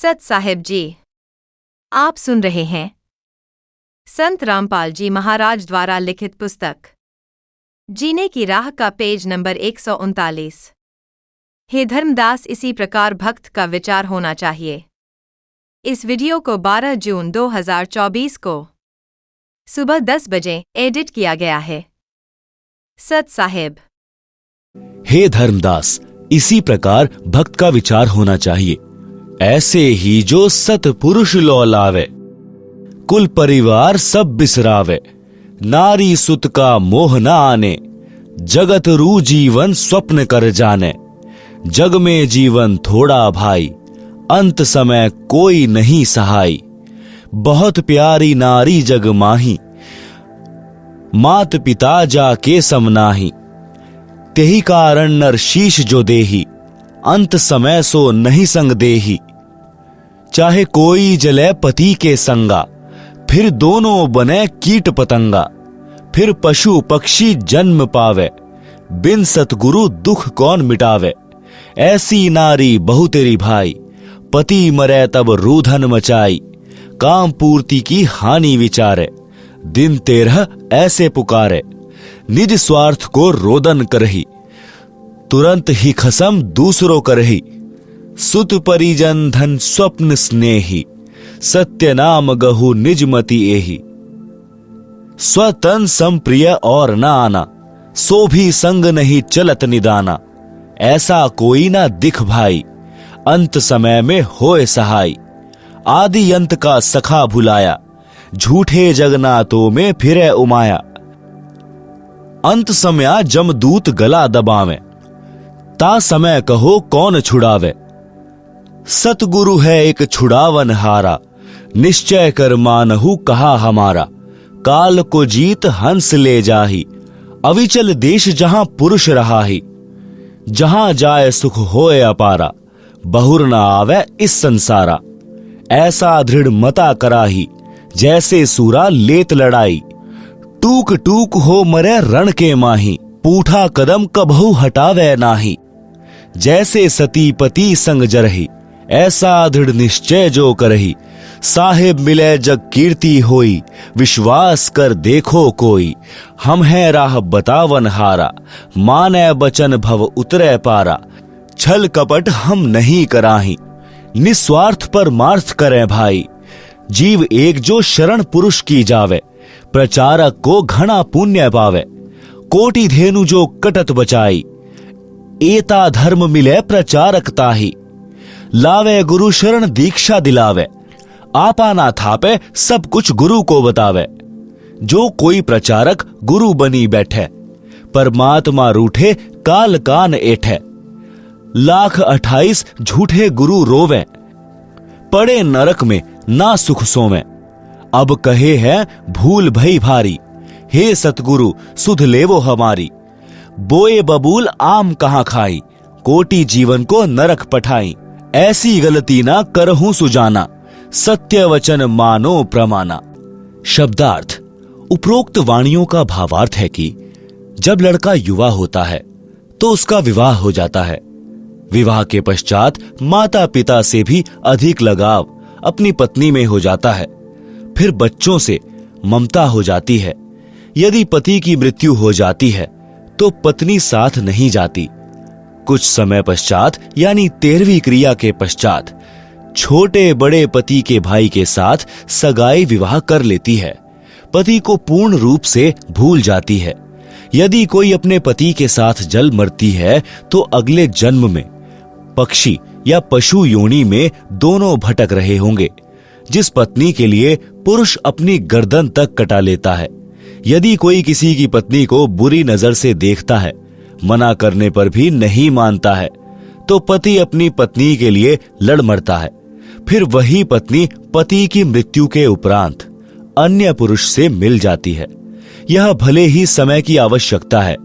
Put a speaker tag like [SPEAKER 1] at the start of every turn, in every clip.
[SPEAKER 1] सत साहिब जी, आप सुन रहे हैं संत रामपाल जी महाराज द्वारा लिखित पुस्तक जीने की राह का पेज नंबर 139। हे धर्मदास, इसी प्रकार भक्त का विचार होना चाहिए। इस वीडियो को 12 जून 2024 को सुबह 10 बजे एडिट किया गया है। सत साहिब।
[SPEAKER 2] हे धर्मदास, इसी प्रकार भक्त का विचार होना चाहिए। ऐसे ही जो सतपुरुष लौलावे, कुल परिवार सब बिसरावे, नारी सुत का मोह न आने, जगत रू जीवन स्वप्न कर जाने। जग में जीवन थोड़ा भाई, अंत समय कोई नहीं सहाय। बहुत प्यारी नारी जग माही, मात पिता जाके समनाही। तेही कारण नर शीश जो देही, अंत समय सो नहीं संग देही। चाहे कोई जले पति के संगा, फिर दोनों बने कीट पतंगा। फिर पशु पक्षी जन्म पावे, बिन सतगुरु दुख कौन मिटावे। ऐसी नारी बहु तेरी भाई, पति मरे तब रूधन मचाई। काम पूर्ति की हानि विचारे, दिन 13 ऐसे पुकारे। निज स्वार्थ को रोदन करही, तुरंत ही खसम दूसरों करही। सुत परिजन धन स्वप्न स्नेही, सत्य नाम गहु निज मति एही। स्वतन संप्रिय और न आना, सो भी संग नहीं चलत निदाना। ऐसा कोई ना दिख भाई, अंत समय में होए सहाय। आदि अंत का सखा भुलाया, झूठे जगन्नाथों में फिरे उमाया। अंत समय जमदूत गला दबावे, ता समय कहो कौन छुड़ावे। सतगुरु है एक छुड़ावन हारा, निश्चय कर मानहु कहा हमारा। काल को जीत हंस ले जाही, अविचल देश जहां पुरुष रहाही। जहां जाए सुख होए अपारा, बहुर न आवे इस संसारा। ऐसा दृढ़ मता कराही, जैसे सूरा लेत लड़ाई। टूक टूक हो मरे रण के माही, पूठा कदम कबहु हटावे नाही। जैसे सती पति संग जरही, ऐसा दृढ़ निश्चय जो करही। साहेब मिले जग कीर्ति होई, विश्वास कर देखो कोई। हम हैं राह बतावन हारा, माने बचन भव उतरे पारा। छल कपट हम नहीं कराही, निस्वार्थ परमार्थ करें भाई। जीव एक जो शरण पुरुष की जावे, प्रचारक को घना पुण्य पावे। कोटि धेनु जो कटत बचाई, एता धर्म मिले प्रचारक ताही। लावे गुरु शरण दीक्षा दिलावे, आपा ना थापे सब कुछ गुरु को बतावे। जो कोई प्रचारक गुरु बनी बैठे, परमात्मा रूठे काल कान एठे। 1,28 झूठे गुरु रोवे, पड़े नरक में ना सुख सोवे। अब कहे है भूल भई भारी, हे सतगुरु सुध लेवो हमारी। बोए बबूल आम कहां खाई, कोटि जीवन को नरक पठाई। ऐसी गलती ना करहूं सुजाना, सत्य वचन मानो प्रमाना। शब्दार्थ। उपरोक्त वाणियों का भावार्थ है कि जब लड़का युवा होता है तो उसका विवाह हो जाता है। विवाह के पश्चात माता पिता से भी अधिक लगाव अपनी पत्नी में हो जाता है। फिर बच्चों से ममता हो जाती है। यदि पति की मृत्यु हो जाती है तो पत्नी साथ नहीं जाती। कुछ समय पश्चात यानी 13वीं क्रिया के पश्चात छोटे बड़े पति के भाई के साथ सगाई विवाह कर लेती है। पति को पूर्ण रूप से भूल जाती है। यदि कोई अपने पति के साथ जल मरती है तो अगले जन्म में पक्षी या पशु योनि में दोनों भटक रहे होंगे। जिस पत्नी के लिए पुरुष अपनी गर्दन तक कटा लेता है, यदि कोई किसी की पत्नी को बुरी नजर से देखता है, मना करने पर भी नहीं मानता है, तो पति अपनी पत्नी के लिए लड़ मरता है। फिर वही पत्नी पति की मृत्यु के उपरांत अन्य पुरुष से मिल जाती है। यह भले ही समय की आवश्यकता है,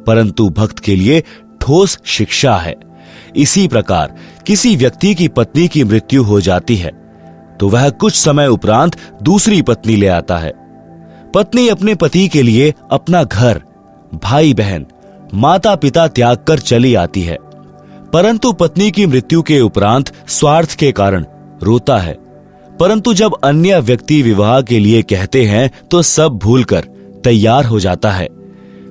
[SPEAKER 2] परंतु भक्त के लिए ठोस शिक्षा है। इसी प्रकार किसी व्यक्ति की पत्नी की मृत्यु हो जाती है तो वह कुछ समय उपरांत दूसरी पत्नी ले आता है। पत्नी अपने पति के लिए अपना घर, भाई बहन, माता पिता त्याग कर चली आती है, परंतु पत्नी की मृत्यु के उपरांत स्वार्थ के कारण रोता है, परंतु जब अन्य व्यक्ति विवाह के लिए कहते हैं तो सब भूलकर तैयार हो जाता है।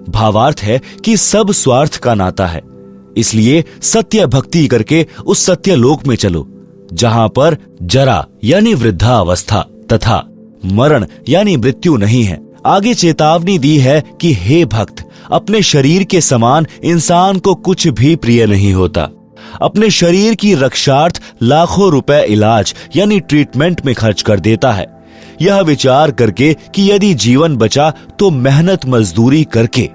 [SPEAKER 2] भावार्थ है कि सब स्वार्थ का नाता है, इसलिए सत्य भक्ति करके उस सत्य लोक में चलो जहां पर जरा यानी वृद्धावस्था तथा मरण यानी मृत्यु नहीं है। आगे चेतावनी दी है कि हे भक्त, अपने शरीर के समान इंसान को कुछ भी प्रिय नहीं होता। अपने शरीर की रक्षार्थ लाखों रुपए इलाज यानी ट्रीटमेंट में खर्च कर देता है, यह विचार करके कि यदि जीवन बचा तो मेहनत मजदूरी करके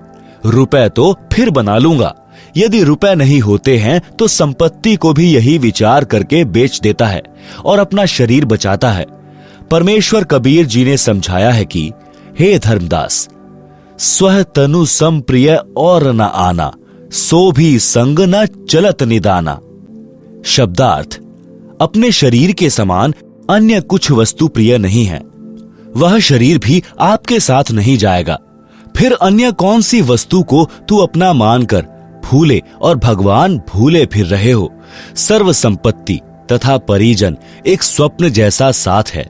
[SPEAKER 2] रुपए तो फिर बना लूंगा, यदि रुपए नहीं होते हैं तो संपत्ति को भी यही विचार करके बेच देता है और अपना शरीर बचाता है। परमेश्वर कबीर जी ने समझाया है कि हे धर्मदास, स्व तनु सम प्रिय और न आना, सो भी संग न चलत निदाना। शब्दार्थ, अपने शरीर के समान अन्य कुछ वस्तु प्रिय नहीं है, वह शरीर भी आपके साथ नहीं जाएगा। फिर अन्य कौन सी वस्तु को तू अपना मानकर भूले और भगवान भूले फिर रहे हो। सर्व संपत्ति तथा परिजन एक स्वप्न जैसा साथ है।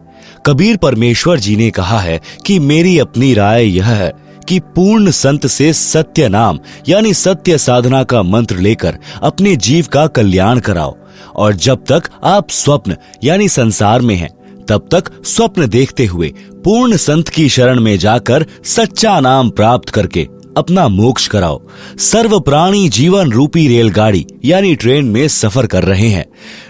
[SPEAKER 2] कबीर परमेश्वर जी ने कहा है कि मेरी अपनी राय यह है कि पूर्ण संत से सत्य नाम यानी सत्य साधना का मंत्र लेकर अपने जीव का कल्याण कराओ, और जब तक आप स्वप्न यानी संसार में हैं तब तक स्वप्न देखते हुए पूर्ण संत की शरण में जाकर सच्चा नाम प्राप्त करके अपना मोक्ष कराओ। सर्व प्राणी जीवन रूपी रेलगाड़ी यानी ट्रेन में सफर कर रहे हैं।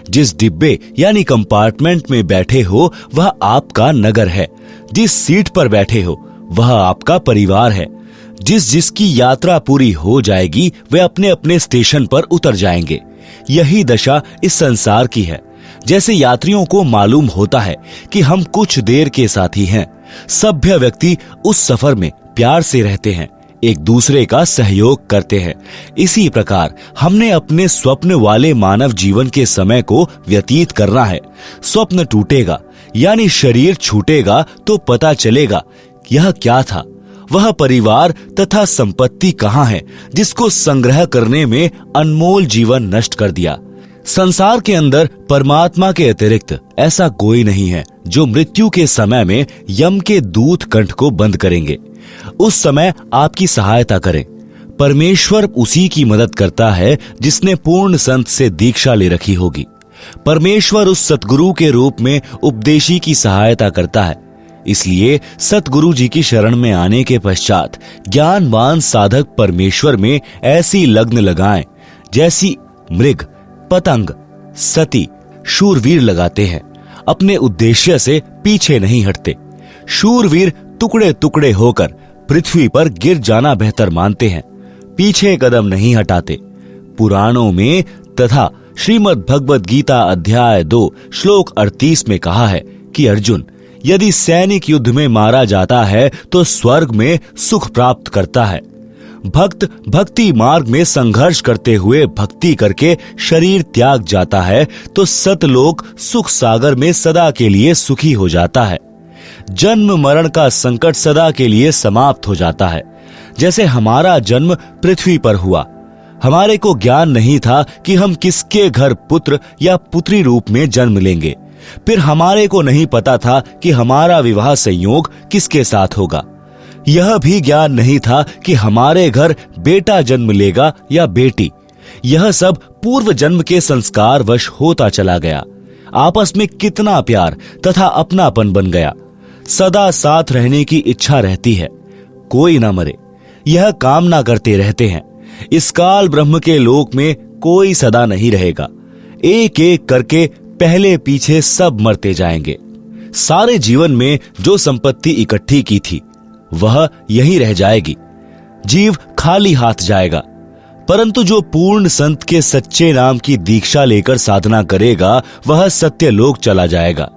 [SPEAKER 2] जिस डिब्बे यानी कंपार्टमेंट में बैठे हो वह आपका नगर है, जिस सीट पर बैठे हो वह आपका परिवार है। जिस जिसकी यात्रा पूरी हो जाएगी वे अपने अपने स्टेशन पर उतर जाएंगे। यही दशा इस संसार की है। जैसे यात्रियों को मालूम होता है कि हम कुछ देर के साथी हैं, सभ्य व्यक्ति उस सफर में प्यार से रहते हैं, एक दूसरे का सहयोग करते हैं। इसी प्रकार हमने अपने स्वप्न वाले मानव जीवन के समय को व्यतीत करना है। स्वप्न टूटेगा यानी शरीर छूटेगा तो पता चलेगा यह क्या था, वह परिवार तथा संपत्ति कहाँ है जिसको संग्रह करने में अनमोल जीवन नष्ट कर दिया। संसार के अंदर परमात्मा के अतिरिक्त ऐसा कोई नहीं है जो मृत्यु के समय में यम के दूत कंठ को बंद करेंगे। उस समय आपकी सहायता करें। परमेश्वर उसी की मदद करता है जिसने पूर्ण संत से दीक्षा ले रखी होगी। परमेश्वर उस सतगुरु के रूप में उपदेशी की सहायता करता है। इसलिए सतगुरु जी की शरण में आने के पश्चात ज्ञानवान साधक परमेश्वर में ऐसी लग्न लगाएं जैसी मृग, पतंग, सती, शूरवीर लगाते हैं। अपने उद्देश्य से पीछे नहीं हटते। शूरवीर टुकड़े टुकड़े होकर पृथ्वी पर गिर जाना बेहतर मानते हैं, पीछे कदम नहीं हटाते। पुराणों में तथा श्रीमद् भगवद गीता अध्याय 2 श्लोक 38 में कहा है कि अर्जुन, यदि सैनिक युद्ध में मारा जाता है तो स्वर्ग में सुख प्राप्त करता है। भक्त भक्ति मार्ग में संघर्ष करते हुए भक्ति करके शरीर त्याग जाता है तो सतलोक सुख सागर में सदा के लिए सुखी हो जाता है। जन्म मरण का संकट सदा के लिए समाप्त हो जाता है। जैसे हमारा जन्म पृथ्वी पर हुआ, हमारे को ज्ञान नहीं था कि हम किसके घर पुत्र या पुत्री रूप में जन्म लेंगे। फिर हमारे को नहीं पता था कि हमारा विवाह संयोग किसके साथ होगा। यह भी ज्ञान नहीं था कि हमारे घर बेटा जन्म लेगा या बेटी। यह सब पूर्व जन्म के संस्कार वश होता चला गया। आपस में कितना प्यार तथा अपनापन बन गया। सदा साथ रहने की इच्छा रहती है, कोई ना मरे, यह कामना करते रहते हैं। इस काल ब्रह्म के लोक में कोई सदा नहीं रहेगा। एक एक करके पहले पीछे सब मरते जाएंगे। सारे जीवन में जो संपत्ति इकट्ठी की थी वह यही रह जाएगी। जीव खाली हाथ जाएगा, परंतु जो पूर्ण संत के सच्चे नाम की दीक्षा लेकर साधना करेगा वह सत्य लोक चला जाएगा।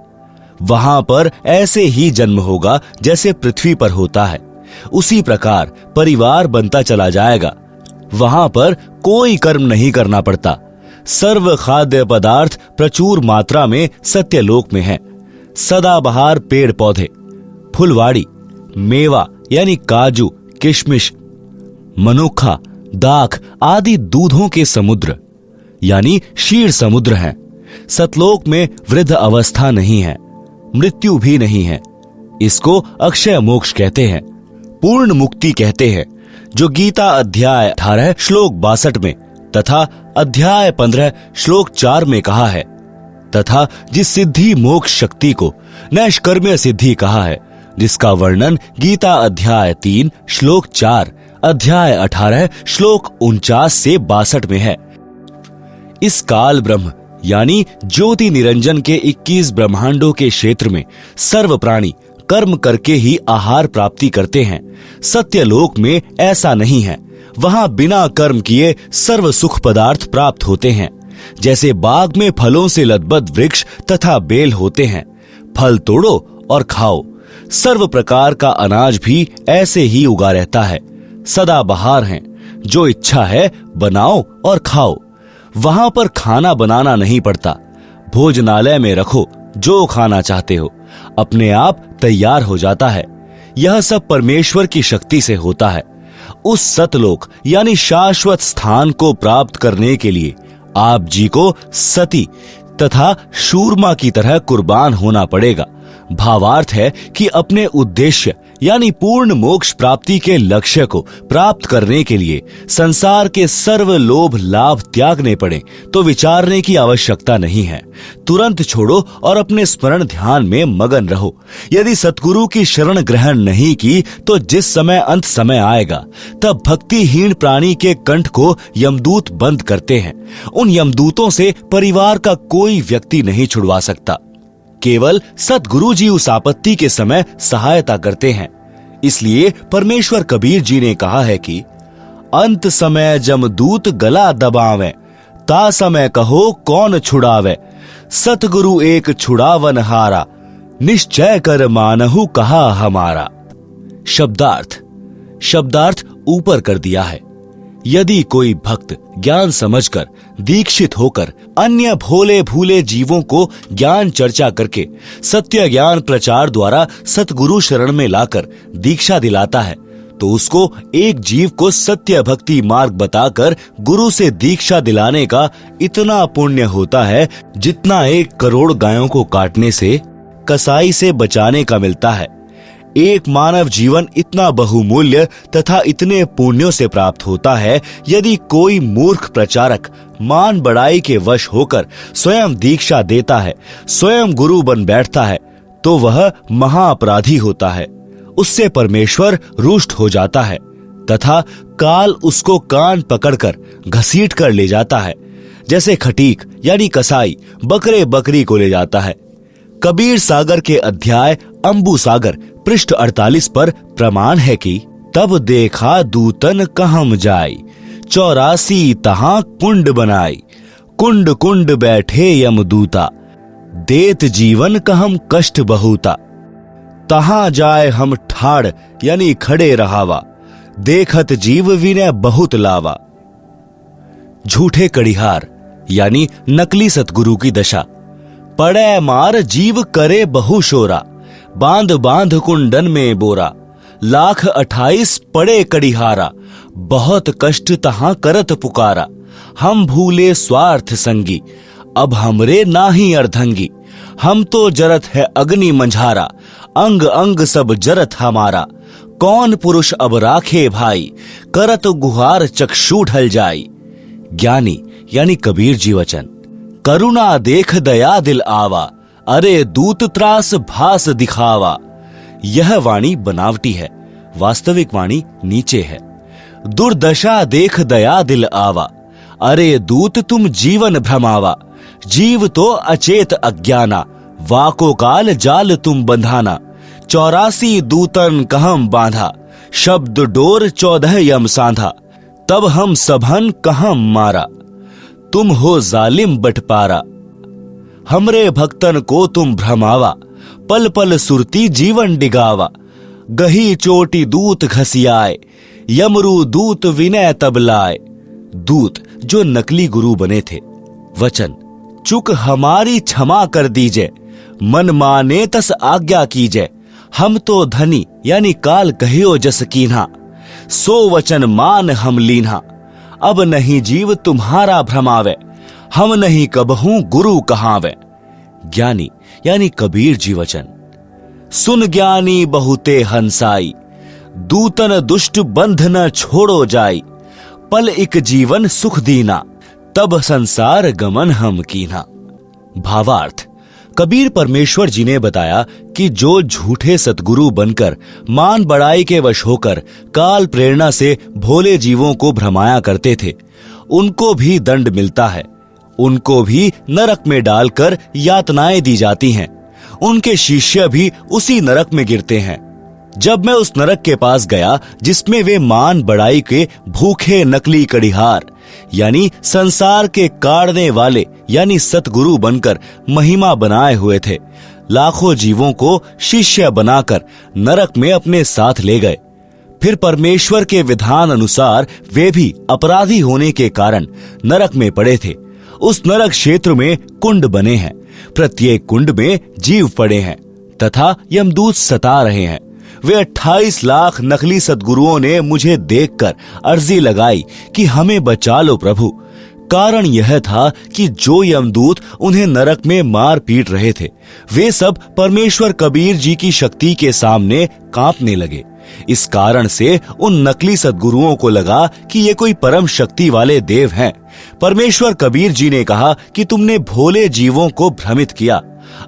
[SPEAKER 2] वहां पर ऐसे ही जन्म होगा जैसे पृथ्वी पर होता है। उसी प्रकार परिवार बनता चला जाएगा। वहां पर कोई कर्म नहीं करना पड़ता। सर्व खाद्य पदार्थ प्रचुर मात्रा में सत्यलोक में है। सदाबहार पेड़ पौधे, फुलवाड़ी, मेवा यानी काजू, किशमिश, मनुखा, दाख आदि दूधों के समुद्र यानी क्षीर समुद्र हैं। सतलोक में वृद्ध अवस्था नहीं है, मृत्यु भी नहीं है। इसको अक्षय मोक्ष कहते हैं, पूर्ण मुक्ति कहते हैं, जो गीता अध्याय 18 श्लोक 62 में तथा अध्याय 15 श्लोक 4 में कहा है, तथा जिस सिद्धि मोक्ष शक्ति को नैष्कर्म्य सिद्धि कहा है, जिसका वर्णन गीता अध्याय 3 श्लोक 4, अध्याय 18 श्लोक 49 से 62 में है। इस काल ब्रह्म यानी ज्योति निरंजन के 21 ब्रह्मांडों के क्षेत्र में सर्व प्राणी कर्म करके ही आहार प्राप्ति करते हैं। सत्यलोक में ऐसा नहीं है। वहां बिना कर्म किए सर्व सुख पदार्थ प्राप्त होते हैं। जैसे बाग में फलों से लदबद वृक्ष तथा बेल होते हैं, फल तोड़ो और खाओ। सर्व प्रकार का अनाज भी ऐसे ही उगा रहता है, सदा बहार हैं। जो इच्छा है बनाओ और खाओ। वहां पर खाना बनाना नहीं पड़ता। भोजनालय में रखो जो खाना चाहते हो, अपने आप तैयार हो जाता है। यह सब परमेश्वर की शक्ति से होता है। उस सतलोक यानी शाश्वत स्थान को प्राप्त करने के लिए आप जी को सती तथा शूरमा की तरह कुर्बान होना पड़ेगा। भावार्थ है कि अपने उद्देश्य यानी पूर्ण मोक्ष प्राप्ति के लक्ष्य को प्राप्त करने के लिए संसार के सर्व लोभ लाभ त्यागने पड़े तो विचारने की आवश्यकता नहीं है। तुरंत छोड़ो और अपने स्मरण ध्यान में मगन रहो। यदि सतगुरु की शरण ग्रहण नहीं की तो जिस समय अंत समय आएगा, तब भक्तिहीन प्राणी के कंठ को यमदूत बंद करते हैं। उन यमदूतों से परिवार का कोई व्यक्ति नहीं छुड़वा सकता। केवल सतगुरु जी उस आपत्ति के समय सहायता करते हैं। इसलिए परमेश्वर कबीर जी ने कहा है कि अंत समय जमदूत गला दबावे, ता समय कहो कौन छुड़ावे। सतगुरु एक छुड़ावन हारा, निश्चय कर मानहु कहा हमारा। शब्दार्थ ऊपर कर दिया है। यदि कोई भक्त ज्ञान समझकर दीक्षित होकर अन्य भोले भूले जीवों को ज्ञान चर्चा करके सत्य ज्ञान प्रचार द्वारा सतगुरु शरण में लाकर दीक्षा दिलाता है, तो उसको एक जीव को सत्य भक्ति मार्ग बताकर गुरु से दीक्षा दिलाने का इतना पुण्य होता है जितना 1 करोड़ गायों को काटने से कसाई से बचाने का मिलता है। एक मानव जीवन इतना बहुमूल्य तथा इतने पुण्यों से प्राप्त होता है। यदि कोई मूर्ख प्रचारक मान बड़ाई के वश होकर स्वयं दीक्षा देता है, स्वयं गुरु बन बैठता है, तो वह महाअपराधी होता है। उससे परमेश्वर रुष्ट हो जाता है तथा काल उसको कान पकड़कर घसीट कर ले जाता है, जैसे खटीक यानी कसाई बकरे बकरी को ले जाता है। कबीर सागर के अध्याय अंबु सागर पृष्ठ 48 पर प्रमाण है कि तब देखा दूतन कहम जाई, 84 तहां कुंड बनाई। कुंड कुंड बैठे यमदूता, देत जीवन कहम कष्ट बहुता। तहां जाए हम ठाड़ यानी खड़े रहावा, देखत जीव विनय बहुत लावा। झूठे कड़िहार यानी नकली सतगुरु की दशा। पड़े मार जीव करे बहु शोरा, बांध बांध कुंडन में बोरा। 1,28,000 पड़े कड़िहारा, बहुत कष्ट तहां करत पुकारा। हम भूले स्वार्थ संगी, अब हमरे नाही अर्धंगी। हम तो जरत है अग्नि मंझारा, अंग अंग सब जरत हमारा। कौन पुरुष अब राखे भाई, करत गुहार चक्षु ढल जाई। ज्ञानी यानी कबीर जी वचन। करुणा देख दया दिल आवा, अरे दूत त्रास भास दिखावा। यह वाणी बनावटी है, वास्तविक वाणी नीचे है। दुर्दशा देख दया दिल आवा, अरे दूत तुम जीवन भ्रमावा। जीव तो अचेत अज्ञाना, वाको काल जाल तुम बंधाना। 84 दूतन कहम बांधा, शब्द डोर 14 यम सांधा। तब हम सभन कहम मारा, तुम हो जालिम बटपारा। हमरे भक्तन को तुम भ्रमावा, पल पल सुरती जीवन डिगावा। गही चोटी दूत घसियाए, यमरू दूत विनय तब लाए। दूत जो नकली गुरु बने थे। वचन, चुक हमारी क्षमा कर दीजे, मन माने तस आज्ञा कीजे। हम तो धनी यानी काल कहियो जस कीन्हा, सो वचन मान हम लीन्हा। अब नहीं जीव तुम्हारा भ्रमावे, हम नहीं कबहू गुरु कहावें। ज्ञानी यानी कबीर जी वचन। सुन ज्ञानी बहुते हंसाई, दूतन दुष्ट बंध न छोड़ो जाई। पल एक जीवन सुख दीना, तब संसार गमन हम कीना। भावार्थ, कबीर परमेश्वर जी ने बताया कि जो झूठे सतगुरु बनकर मान बड़ाई के वश होकर काल प्रेरणा से भोले जीवों को भ्रमाया करते थे, उनको भी दंड मिलता है। उनको भी नरक में डालकर यातनाएं दी जाती हैं। उनके शिष्य भी उसी नरक में गिरते हैं। जब मैं उस नरक के पास गया जिसमें वे मान बड़ाई के भूखे नकली कड़िहार यानी संसार के काढ़ने वाले यानी सतगुरु बनकर महिमा बनाए हुए थे, लाखों जीवों को शिष्य बनाकर नरक में अपने साथ ले गए। फिर परमेश्वर के विधान अनुसार वे भी अपराधी होने के कारण नरक में पड़े थे। उस नरक क्षेत्र में कुंड बने हैं, प्रत्येक कुंड में जीव पड़े हैं तथा यमदूत सता रहे हैं। वे 28 लाख नकली सद्गुरुओं ने मुझे देखकर अर्जी लगाई कि हमें बचा लो प्रभु। कारण यह था कि जो यमदूत उन्हें नरक में मार पीट रहे थे, वे सब परमेश्वर कबीर जी की शक्ति के सामने कांपने लगे। इस कारण से उन नकली सद्गुरुओं को लगा कि ये कोई परम शक्ति वाले देव हैं। परमेश्वर कबीर जी ने कहा कि तुमने भोले जीवों को भ्रमित किया,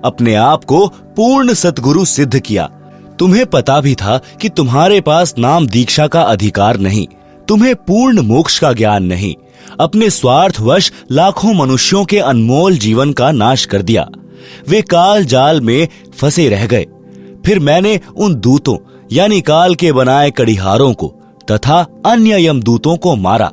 [SPEAKER 2] अपने आप को पूर्ण सतगुरु सिद्ध किया। तुम्हें पता भी था कि तुम्हारे पास नाम दीक्षा का अधिकार नहीं, तुम्हें पूर्ण मोक्ष का ज्ञान नहीं। अपने स्वार्थवश लाखों मनुष्यों के अनमोल जीवन का नाश कर दिया। वे काल जाल में फंसे रह गए। फिर मैंने उन दूतों यानी काल के बनाए कड़िहारों को तथा अन्य यमदूतों को मारा,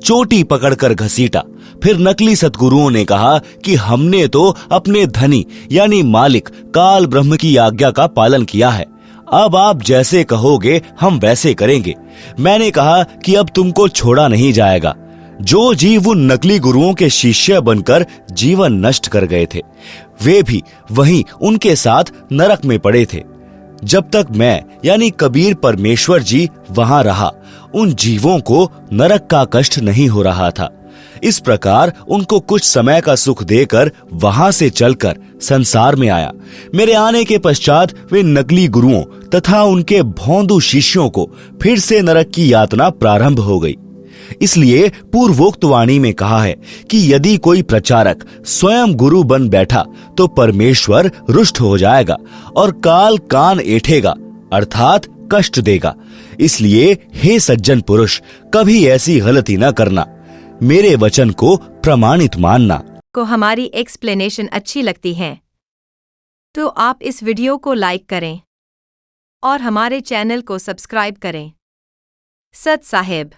[SPEAKER 2] चोटी पकड़कर घसीटा। फिर नकली सतगुरुओं ने कहा कि हमने तो अपने धनी यानी मालिक काल ब्रह्म की आज्ञा का पालन किया है, अब आप जैसे कहोगे हम वैसे करेंगे। मैंने कहा कि अब तुमको छोड़ा नहीं जाएगा। जो जीव उन नकली गुरुओं के शिष्य बनकर जीवन नष्ट कर गए थे, वे भी वहीं उनके साथ नरक में पड़े थे। जब तक मैं यानी कबीर परमेश्वर जी वहां रहा, उन जीवों को नरक का कष्ट नहीं हो रहा था। इस प्रकार उनको कुछ समय का सुख देकर वहां से चलकर संसार में आया। मेरे आने के पश्चात वे नकली गुरुओं तथा उनके भोंदू शिष्यों को फिर से नरक की यातना प्रारंभ हो गई। इसलिए पूर्वोक्त वाणी में कहा है कि यदि कोई प्रचारक स्वयं गुरु बन बैठा तो परमेश्वर रुष्ट हो जाएगा और काल कान ऐठेगा अर्थात कष्ट देगा। इसलिए हे सज्जन पुरुष, कभी ऐसी गलती न करना, मेरे वचन को प्रमाणित मानना।
[SPEAKER 1] को हमारी एक्सप्लेनेशन अच्छी लगती है तो आप इस वीडियो को लाइक करें और हमारे चैनल को सब्सक्राइब करें। सत साहेब।